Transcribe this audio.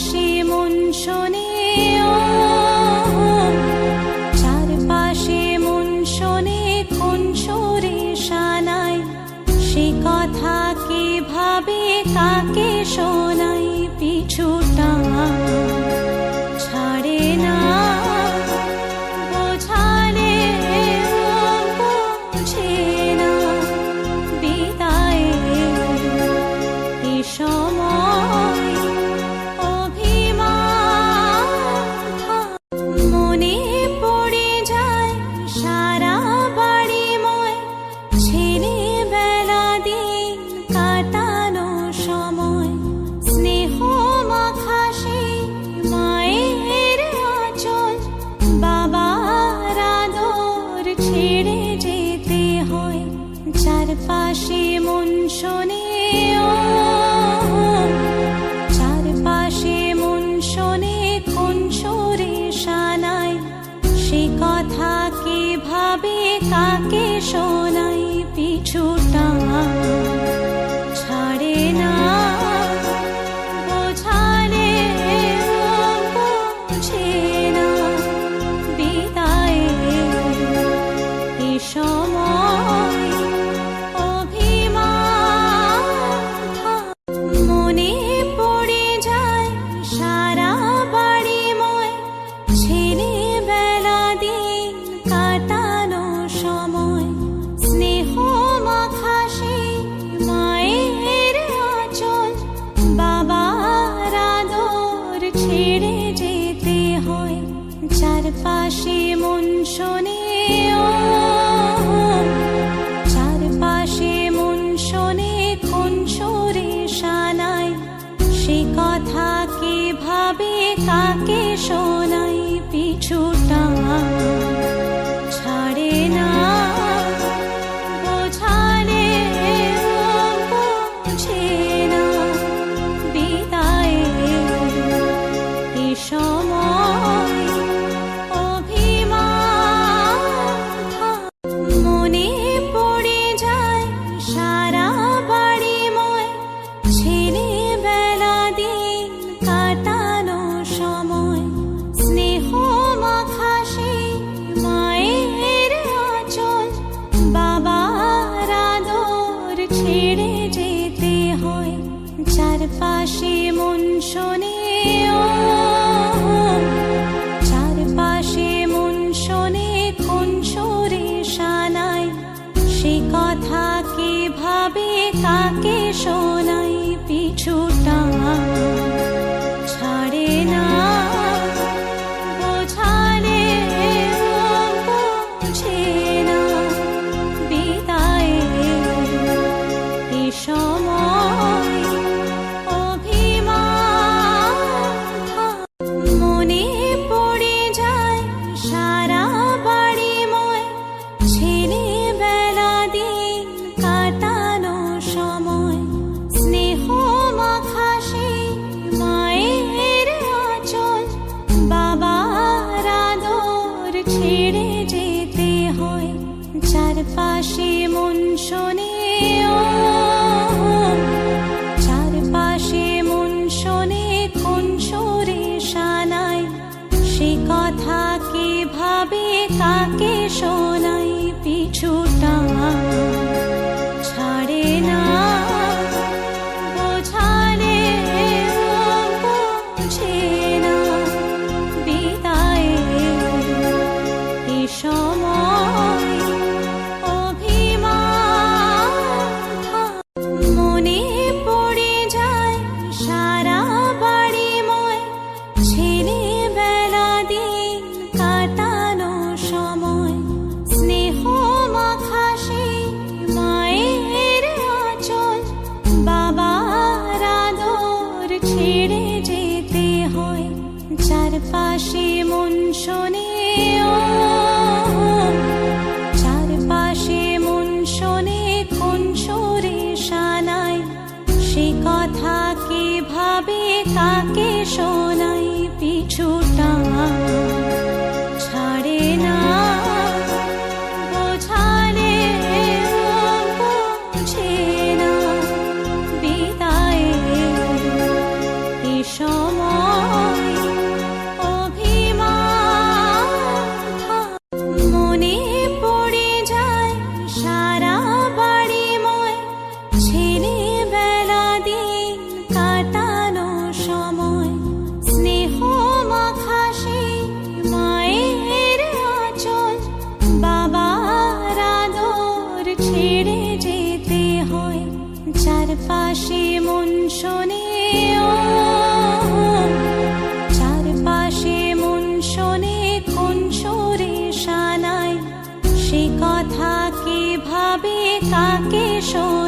চারপাশে মন শোনে চারপাশে মন শোনে কোন সুরে শানায় সে কথা কে ভাবে কাকে শোনাই পিছুটা ছাড়ে না বোঝালে বুঝে না বিদায় এ সময় মনে পড়ে যায় সারা বাড়িময় ছেলেবেলা দিন কাটানো সময় স্নেহ মাখা সেই মায়ের আঁচল বাবার আদর ছেড়ে যেতে হয় চারপাশে মন শোনে চারপাশে মন শোনে কোন সুরে শানায় সে কথা কে ভাবে কাকে শোনাই পিছুটা ছাড়ে না বোঝালে বুঝে না বিদায় এ সময় মনে পড়ে যায় সারা বাড়িময় ছেলেবেলা দিন কাটানো সময় স্নেহ মাখা সেই মায়ের আঁচল বাবার আদর ছেড়ে যেতে হয় চারপাশে মন শোনে চারপাশে মন শোনে কোন সুরে শানায় সে কথা কে ভাবে কাকে শোনাই পিছুটা ছাড়ে না বোঝালে বুঝে না বিদায় এ সময় মনে পড়ে যায় সারা বাড়িময় ছেলেবেলা দিন কাটানো সময় স্নেহ মাখা সেই মায়ের আঁচল বাবার আদর ছেড়ে যেতে হয় চারপাশে মন শোনে চারপাশে মন শোনে কোন সুরে শানায় সে কথা কে ভাবে কাকে শোনাই পিছুটা ছাড়ে না বোঝালে বুঝে না বিদায় এ সময় মনে পড়ে যায় সারা বাড়িময় ছেলেবেলা দিন কাটানো সময় স্নেহ মাখা সেই মায়ের আঁচল বাবার আদর ছেড়ে যেতে হয় চারপাশে মন শোনে চারপাশে মন শোনে কোন সুরে শানায় সে কথা কে ভাবে কাকে শোনাই পিছুটা ছাড়ে না বোঝালে বুঝে না বিদায় এ সময় মনে পড়ে যায় সারা বাড়িময় ছেলেবেলা দিন কাটানো সময় স্নেহ মাখা সেই মায়ের আঁচল বাবার আদর ছেড়ে যেতে হয় চারপাশে মন শোনে চারপাশে মন শোনে কোন সুরে শানায় সে কথা কে ভাবে কাকে শোনাই পিছুটা ছাড়ে না বোঝালে বুঝে না বিদায় সময় ছেড়ে যেতে হয়। চারপাশে মন শোনে ও, চারপাশে মন শোনে কোন সুরে শানায়, সে কথা কে ভাবে কাকে শোনায়।